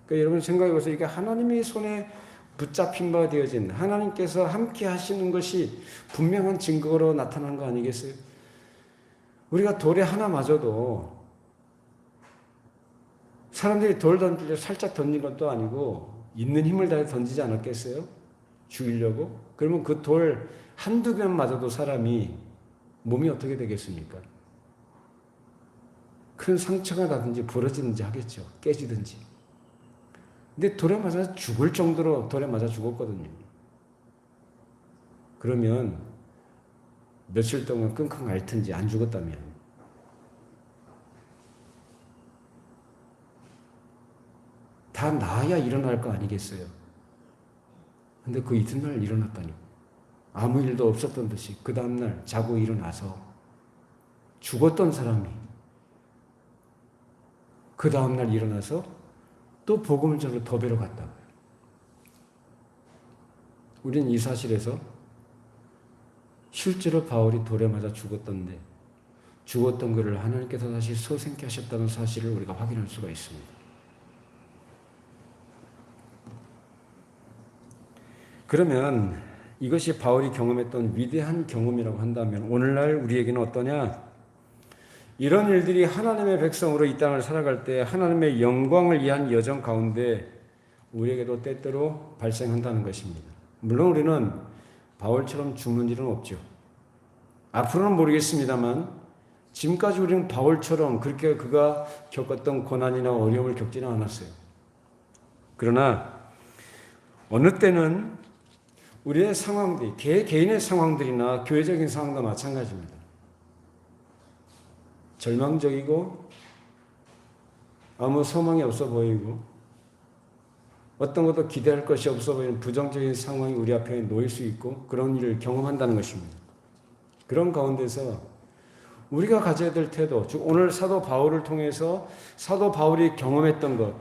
A: 그러니까 여러분 생각해보세요. 이게 하나님의 손에 붙잡힌 바 되어진 하나님께서 함께 하시는 것이 분명한 증거로 나타난 거 아니겠어요? 우리가 돌에 하나 맞아도 사람들이 돌 던질 때 살짝 던진 것도 아니고 있는 힘을 다해 던지지 않았겠어요? 죽이려고? 그러면 그 돌 한두 개 맞아도 사람이 몸이 어떻게 되겠습니까? 큰 상처가 나든지 부러지든지 하겠죠. 깨지든지. 근데 돌에 맞아 죽을 정도로 돌에 맞아 죽었거든요. 그러면 며칠 동안 끙끙 앓든지 안 죽었다면 다 나아야 일어날 거 아니겠어요. 근데 그 이튿날 일어났다니. 아무 일도 없었던 듯이 그 다음날 자고 일어나서 죽었던 사람이 그 다음날 일어나서 또 복음을 전하러 더베로 갔다고요. 우리는 이 사실에서 실제로 바울이 돌에 맞아 죽었던데 죽었던 그를 하나님께서 다시 소생케 하셨다는 사실을 우리가 확인할 수가 있습니다. 그러면 이것이 바울이 경험했던 위대한 경험이라고 한다면 오늘날 우리에게는 어떠냐? 이런 일들이 하나님의 백성으로 이 땅을 살아갈 때 하나님의 영광을 위한 여정 가운데 우리에게도 때때로 발생한다는 것입니다. 물론 우리는 바울처럼 죽는 일은 없죠. 앞으로는 모르겠습니다만 지금까지 우리는 바울처럼 그렇게 그가 겪었던 고난이나 어려움을 겪지는 않았어요. 그러나 어느 때는 우리의 상황들이 개인의 상황들이나 교회적인 상황도 마찬가지입니다. 절망적이고 아무 소망이 없어 보이고 어떤 것도 기대할 것이 없어 보이는 부정적인 상황이 우리 앞에 놓일 수 있고 그런 일을 경험한다는 것입니다. 그런 가운데서 우리가 가져야 될 태도, 즉 오늘 사도 바울을 통해서 사도 바울이 경험했던 것,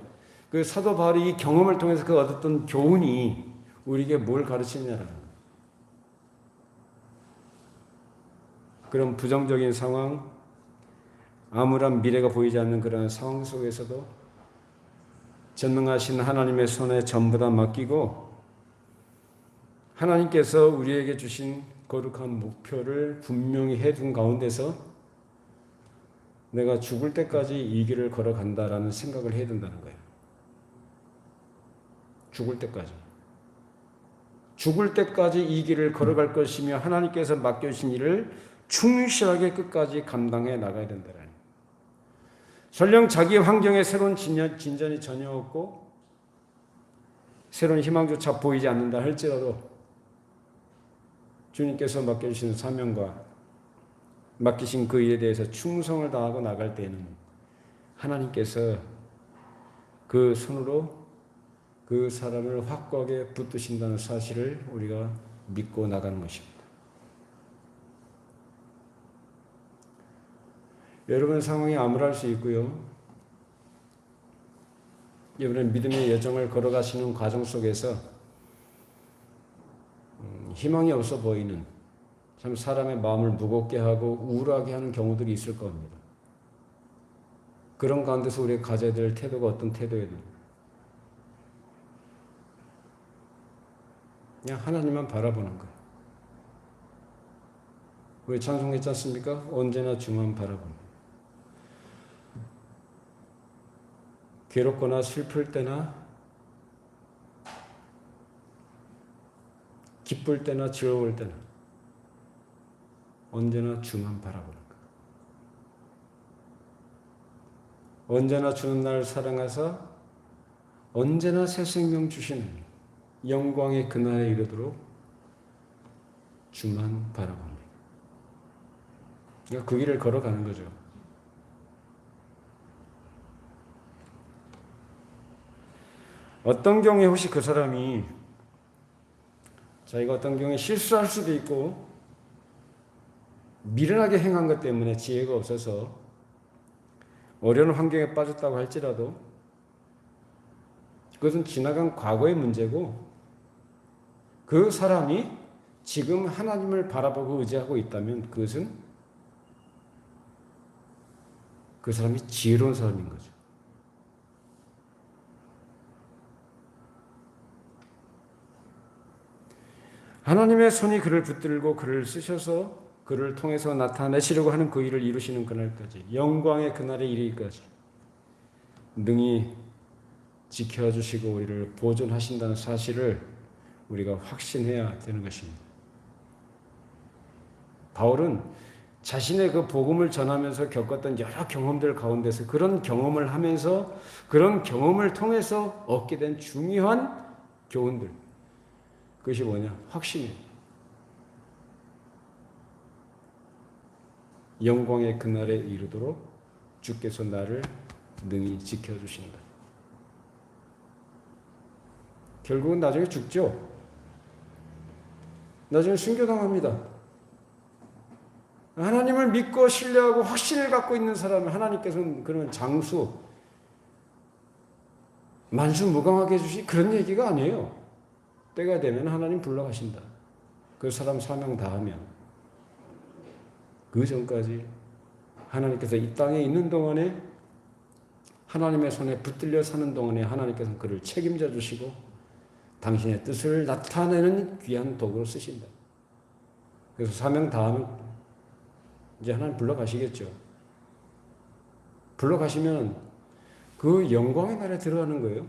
A: 그 사도 바울이 이 경험을 통해서 그 얻었던 교훈이 우리에게 뭘 가르치느냐라는 거예요. 그런 부정적인 상황, 암울한 미래가 보이지 않는 그런 상황 속에서도 전능하신 하나님의 손에 전부 다 맡기고 하나님께서 우리에게 주신 거룩한 목표를 분명히 해둔 가운데서 내가 죽을 때까지 이 길을 걸어간다라는 생각을 해야 된다는 거예요. 죽을 때까지. 죽을 때까지 이 길을 걸어갈 것이며 하나님께서 맡겨주신 일을 충실하게 끝까지 감당해 나가야 된다는 거예요. 설령 자기 환경에 새로운 진전이 전혀 없고 새로운 희망조차 보이지 않는다 할지라도 주님께서 맡겨주신 사명과 맡기신 그 일에 대해서 충성을 다하고 나갈 때에는 하나님께서 그 손으로 그 사람을 확고하게 붙드신다는 사실을 우리가 믿고 나가는 것입니다. 여러분 상황이 암울할 수 있고요. 여러분 믿음의 여정을 걸어가시는 과정 속에서 희망이 없어 보이는 참 사람의 마음을 무겁게 하고 우울하게 하는 경우들이 있을 겁니다. 그런 가운데서 우리가 가져야 될 태도가 어떤 태도예요? 그냥 하나님만 바라보는 거예요. 왜 찬송했지 않습니까? 언제나 주만 바라보는. 괴롭거나 슬플 때나 기쁠 때나 즐거울 때나 언제나 주만 바라보는 것. 언제나 주는 날 사랑하사 언제나 새 생명 주시는 영광의 그날에 이르도록 주만 바라봅니다. 그러니까 그 길을 걸어가는 거죠. 어떤 경우에 혹시 그 사람이 자기가 어떤 경우에 실수할 수도 있고 미련하게 행한 것 때문에 지혜가 없어서 어려운 환경에 빠졌다고 할지라도 그것은 지나간 과거의 문제고 그 사람이 지금 하나님을 바라보고 의지하고 있다면 그것은 그 사람이 지혜로운 사람인 거죠. 하나님의 손이 그를 붙들고 그를 쓰셔서 그를 통해서 나타내시려고 하는 그 일을 이루시는 그날까지, 영광의 그날에 이르기까지 능히 지켜주시고 우리를 보존하신다는 사실을 우리가 확신해야 되는 것입니다. 바울은 자신의 그 복음을 전하면서 겪었던 여러 경험들 가운데서 그런 경험을 하면서 그런 경험을 통해서 얻게 된 중요한 교훈들, 그것이 뭐냐? 확신이에요. 영광의 그날에 이르도록 주께서 나를 능히 지켜주신다. 결국은 나중에 죽죠. 나중에 순교당합니다. 하나님을 믿고 신뢰하고 확신을 갖고 있는 사람을 하나님께서는 그런 장수, 만수무강하게 해주시 그런 얘기가 아니에요. 때가 되면 하나님 불러가신다. 그 사람 사명 다하면 그 전까지 하나님께서 이 땅에 있는 동안에 하나님의 손에 붙들려 사는 동안에 하나님께서는 그를 책임져 주시고 당신의 뜻을 나타내는 귀한 도구로 쓰신다. 그래서 사명 다하면 이제 하나님 불러가시겠죠. 불러가시면 그 영광의 날에 들어가는 거예요.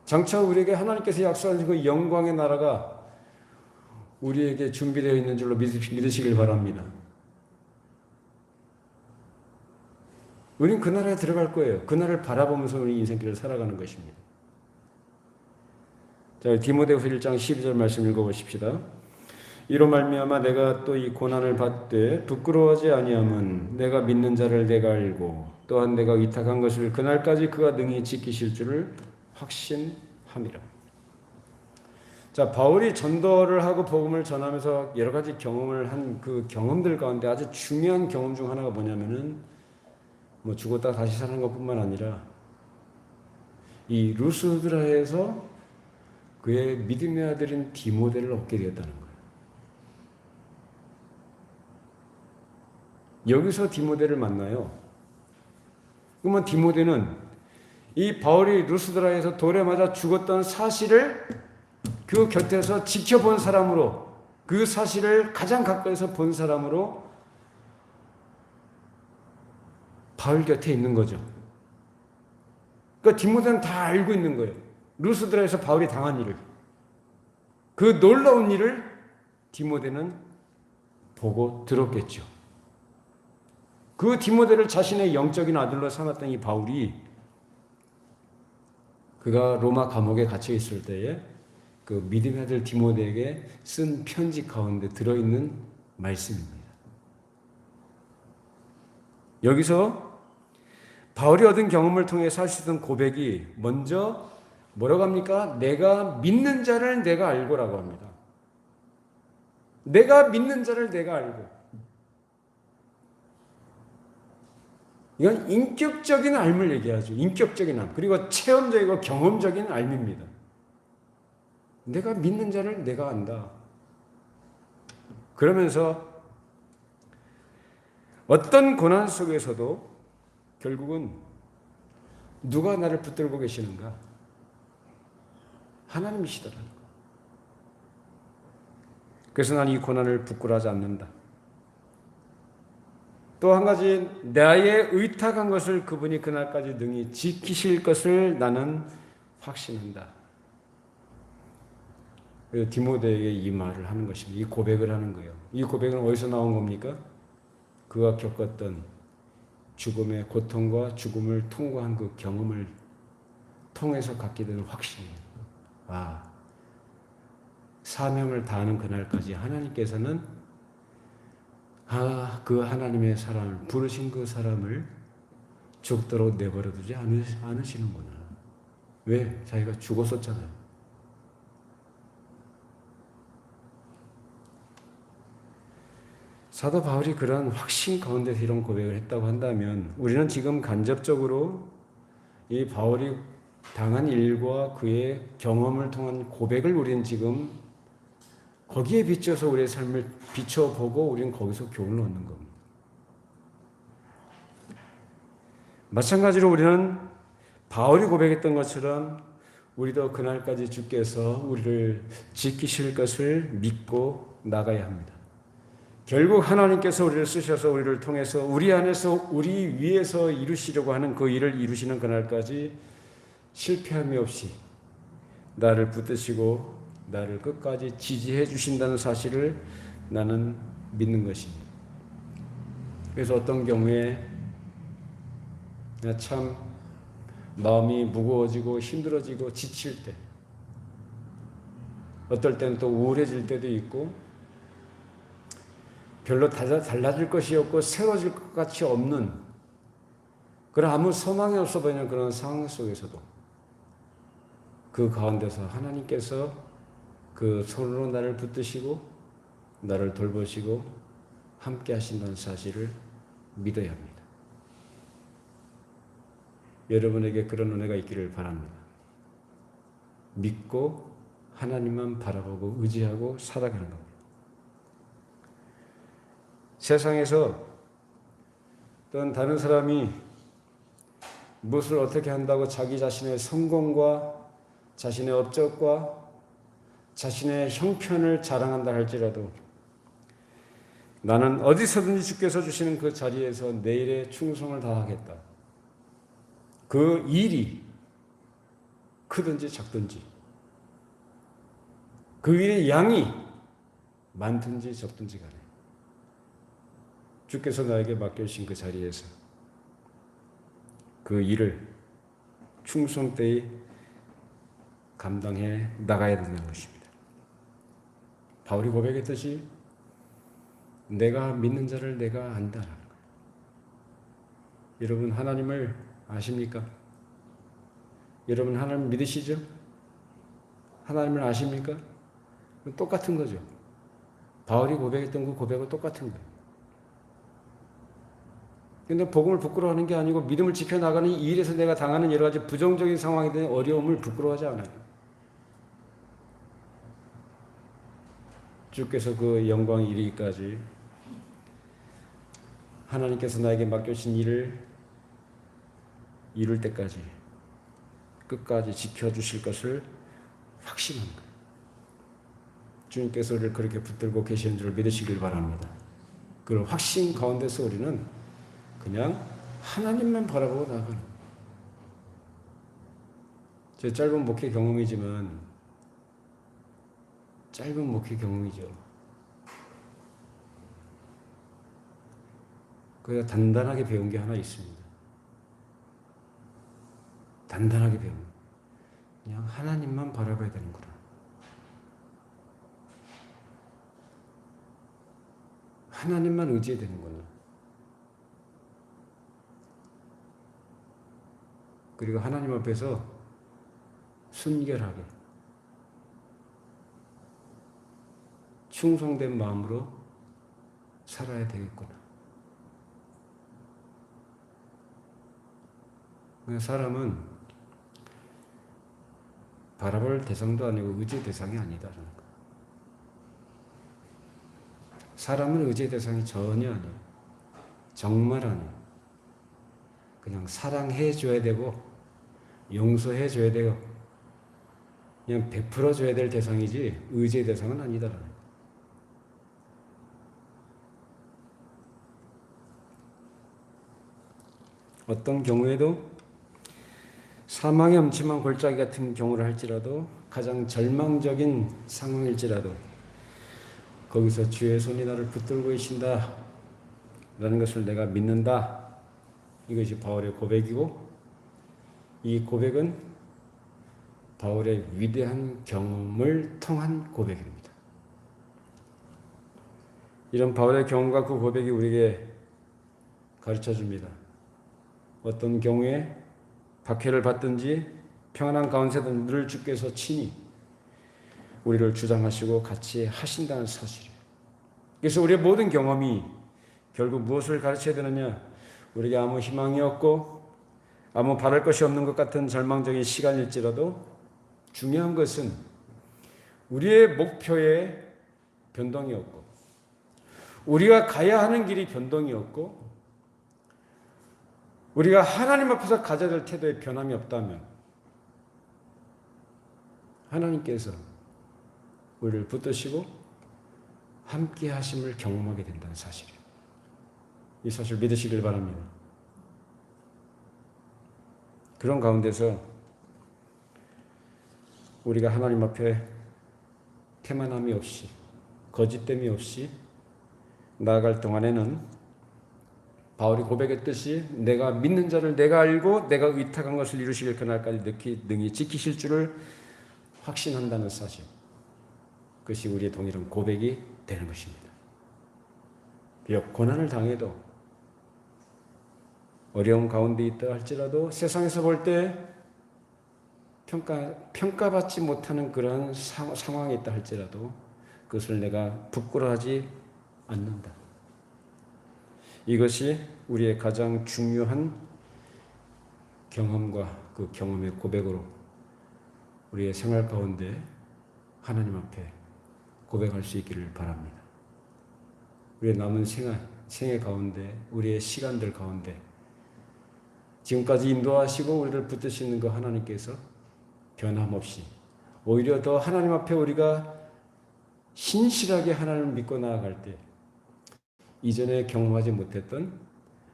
A: 장차 우리에게 하나님께서 약속하신 그 영광의 나라가 우리에게 준비되어 있는 줄로 믿으시길 바랍니다. 우리는 그 나라에 들어갈 거예요. 그 나라를 바라보면서 우리 인생길을 살아가는 것입니다. 자, 디모데후서 1장 12절 말씀 읽어보십시다. 이로 말미암아 내가 또 이 고난을 받되 부끄러워하지 아니함은 내가 믿는 자를 내가 알고 또한 내가 위탁한 것을 그날까지 그가 능히 지키실 줄을 확신함이라. 자, 바울이 전도를 하고 복음을 전하면서 여러 가지 경험을 한 그 경험들 가운데 아주 중요한 경험 중 하나가 뭐냐면은 뭐 죽었다 다시 사는 것뿐만 아니라 이 루스드라에서 그의 믿음의 아들인 디모데를 얻게 되었다는 거예요. 여기서 디모데를 만나요. 그러면 디모데는 이 바울이 루스드라에서 돌에 맞아 죽었던 사실을 그 곁에서 지켜본 사람으로, 그 사실을 가장 가까이서 본 사람으로 바울 곁에 있는 거죠. 그러니까 디모데는 다 알고 있는 거예요. 루스드라에서 바울이 당한 일을. 그 놀라운 일을 디모데는 보고 들었겠죠. 그 디모데를 자신의 영적인 아들로 삼았던 이 바울이 그가 로마 감옥에 갇혀 있을 때에 그 믿음의 아들 디모데에게 쓴 편지 가운데 들어있는 말씀입니다. 여기서 바울이 얻은 경험을 통해서 할 수 있던 고백이 먼저 뭐라고 합니까? 내가 믿는 자를 내가 알고라고 합니다. 내가 믿는 자를 내가 알고. 이건 인격적인 알을 얘기하죠. 인격적인 알. 그리고 체험적이고 경험적인 알입니다. 내가 믿는 자를 내가 안다. 그러면서 어떤 고난 속에서도 결국은 누가 나를 붙들고 계시는가? 하나님이시더라는 거. 그래서 난 이 고난을 부끄러워하지 않는다. 또 한 가지, 나의 의탁한 것을 그분이 그날까지 능히 지키실 것을 나는 확신한다. 그래서 디모데에게 이 말을 하는 것입니다. 이 고백을 하는 거예요. 이 고백은 어디서 나온 겁니까? 그가 겪었던 죽음의 고통과 죽음을 통과한 그 경험을 통해서 갖게 되는 확신이에요. 아, 사명을 다하는 그날까지 하나님께서는 그 하나님의 사람을 부르신 그 사람을 죽도록 내버려두지 않으시는구나. 왜? 자기가 죽었었잖아요. 사도 바울이 그런 확신 가운데서 이런 고백을 했다고 한다면 우리는 지금 간접적으로 이 바울이 당한 일과 그의 경험을 통한 고백을 우리는 지금 거기에 비춰서 우리의 삶을 비춰보고 우리는 거기서 교훈을 얻는 겁니다. 마찬가지로 우리는 바울이 고백했던 것처럼 우리도 그날까지 주께서 우리를 지키실 것을 믿고 나가야 합니다. 결국 하나님께서 우리를 쓰셔서 우리를 통해서 우리 안에서 우리 위에서 이루시려고 하는 그 일을 이루시는 그날까지 실패함이 없이 나를 붙드시고 나를 끝까지 지지해 주신다는 사실을 나는 믿는 것입니다. 그래서 어떤 경우에 참 마음이 무거워지고 힘들어지고 지칠 때, 어떨 때는 또 우울해질 때도 있고 별로 달라질 것이 없고 새로워질 것 같이 없는 그런 아무 소망이 없어 보이는 그런 상황 속에서도 그 가운데서 하나님께서 그 손으로 나를 붙드시고 나를 돌보시고 함께 하신다는 사실을 믿어야 합니다. 여러분에게 그런 은혜가 있기를 바랍니다. 믿고 하나님만 바라보고 의지하고 살아가는 겁니다. 세상에서 또는 다른 사람이 무엇을 어떻게 한다고 자기 자신의 성공과 자신의 업적과 자신의 형편을 자랑한다 할지라도 나는 어디서든지 주께서 주시는 그 자리에서 내 일에 충성을 다하겠다. 그 일이 크든지 작든지 그 일의 양이 많든지 적든지 간에 주께서 나에게 맡겨주신 그 자리에서 그 일을 충성되이 감당해 나가야 된다는 것입니다. 바울이 고백했듯이 내가 믿는 자를 내가 안다라는 거예요. 여러분 하나님을 아십니까? 여러분 하나님 믿으시죠? 하나님을 아십니까? 똑같은 거죠. 바울이 고백했던 그 고백은 똑같은 거예요. 근데 복음을 부끄러워하는 게 아니고 믿음을 지켜나가는 이 일에서 내가 당하는 여러 가지 부정적인 상황에 대한 어려움을 부끄러워하지 않아요. 주께서 그 영광 이르기까지 하나님께서 나에게 맡겨주신 일을 이룰 때까지 끝까지 지켜주실 것을 확신한 거예요. 주님께서 우리를 그렇게 붙들고 계시는 줄 믿으시길 바랍니다. 그런 확신 가운데서 우리는 그냥 하나님만 바라보고 나가는 제 짧은 목회 경험이지만 짧은 목회 경험이죠. 그래서 단단하게 배운 게 하나 있습니다. 단단하게 배운 그냥 하나님만 바라봐야 되는구나. 하나님만 의지해야 되는구나. 그리고 하나님 앞에서 순결하게 충성된 마음으로 살아야 되겠구나. 사람은 바라볼 대상도 아니고 의지의 대상이 아니다라는 거. 사람은 의지의 대상이 전혀 아니에요. 정말 아니에요. 그냥 사랑해줘야 되고 용서해줘야 되고 그냥 베풀어줘야 될 대상이지 의지의 대상은 아니다라는 거. 어떤 경우에도 사망의 음침한 골짜기 같은 경우를 할지라도 가장 절망적인 상황일지라도 거기서 주의 손이 나를 붙들고 계신다 라는 것을 내가 믿는다. 이것이 바울의 고백이고 이 고백은 바울의 위대한 경험을 통한 고백입니다. 이런 바울의 경험과 그 고백이 우리에게 가르쳐줍니다. 어떤 경우에 박해를 받든지 평안한 가운데서 늘 주께서 친히 우리를 주장하시고 같이 하신다는 사실이에요. 그래서 우리의 모든 경험이 결국 무엇을 가르쳐야 되느냐? 우리에게 아무 희망이 없고 아무 바랄 것이 없는 것 같은 절망적인 시간일지라도 중요한 것은 우리의 목표에 변동이 없고 우리가 가야 하는 길이 변동이 없고 우리가 하나님 앞에서 가져야 될 태도에 변함이 없다면 하나님께서 우리를 붙드시고 함께 하심을 경험하게 된다는 사실이에요. 이 사실 믿으시길 바랍니다. 그런 가운데서 우리가 하나님 앞에 태만함이 없이 거짓됨이 없이 나아갈 동안에는 바울이 고백했듯이 내가 믿는 자를 내가 알고 내가 의탁한 것을 이루시길 그날까지 능히 지키실 줄을 확신한다는 사실, 그것이 우리의 동일한 고백이 되는 것입니다. 비록 고난을 당해도 어려움 가운데 있다 할지라도 세상에서 볼 때 평가받지 못하는 그런 상황에 있다 할지라도 그것을 내가 부끄러워하지 않는다. 이것이 우리의 가장 중요한 경험과 그 경험의 고백으로 우리의 생활 가운데 하나님 앞에 고백할 수 있기를 바랍니다. 우리의 남은 생애 가운데 우리의 시간들 가운데 지금까지 인도하시고 우리를 붙드시는 그 하나님께서 변함없이 오히려 더 하나님 앞에 우리가 신실하게 하나님을 믿고 나아갈 때 이전에 경험하지 못했던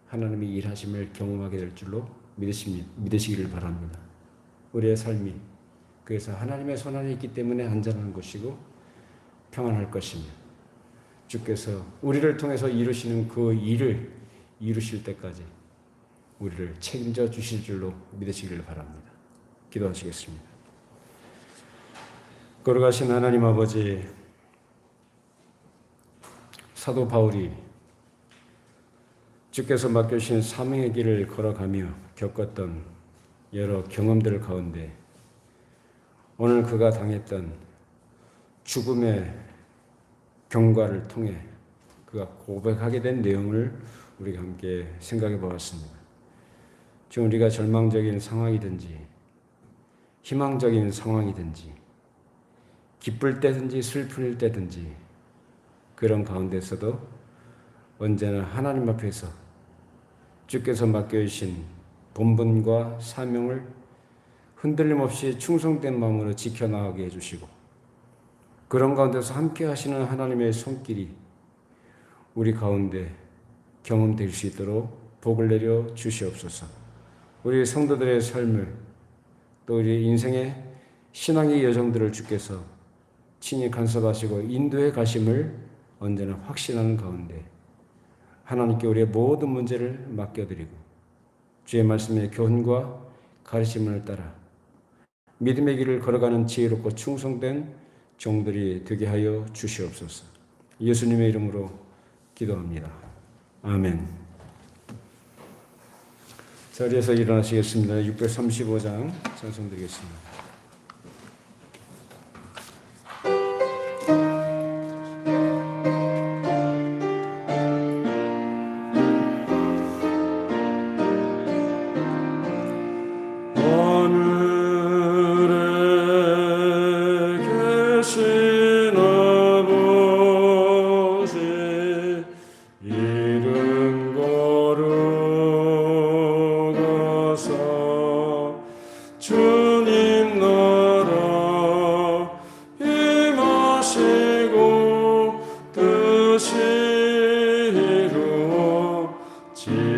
A: 하나님의 일하심을 경험하게 될 줄로 믿으시기를 바랍니다. 우리의 삶이 그래서 하나님의 손 안에 있기 때문에 안전한 것이고 평안할 것이며 주께서 우리를 통해서 이루시는 그 일을 이루실 때까지 우리를 책임져 주실 줄로 믿으시기를 바랍니다. 기도하시겠습니다. 걸어가신 하나님 아버지, 사도 바울이 주께서 맡겨주신 사명의 길을 걸어가며 겪었던 여러 경험들 가운데 오늘 그가 당했던 죽음의 경과를 통해 그가 고백하게 된 내용을 우리가 함께 생각해 보았습니다. 지금 우리가 절망적인 상황이든지 희망적인 상황이든지 기쁠 때든지 슬플 때든지 그런 가운데서도 언제나 하나님 앞에서 주께서 맡겨주신 본분과 사명을 흔들림 없이 충성된 마음으로 지켜나가게 해주시고 그런 가운데서 함께 하시는 하나님의 손길이 우리 가운데 경험될 수 있도록 복을 내려 주시옵소서. 우리 성도들의 삶을 또 우리 인생의 신앙의 여정들을 주께서 친히 간섭하시고 인도해 가심을 언제나 확신하는 가운데 하나님께 우리의 모든 문제를 맡겨드리고 주의 말씀의 교훈과 가르침을 따라 믿음의 길을 걸어가는 지혜롭고 충성된 종들이 되게 하여 주시옵소서. 예수님의 이름으로 기도합니다. 아멘. 자리에서 일어나시겠습니다. 635장 찬송드리겠습니다.
B: 주님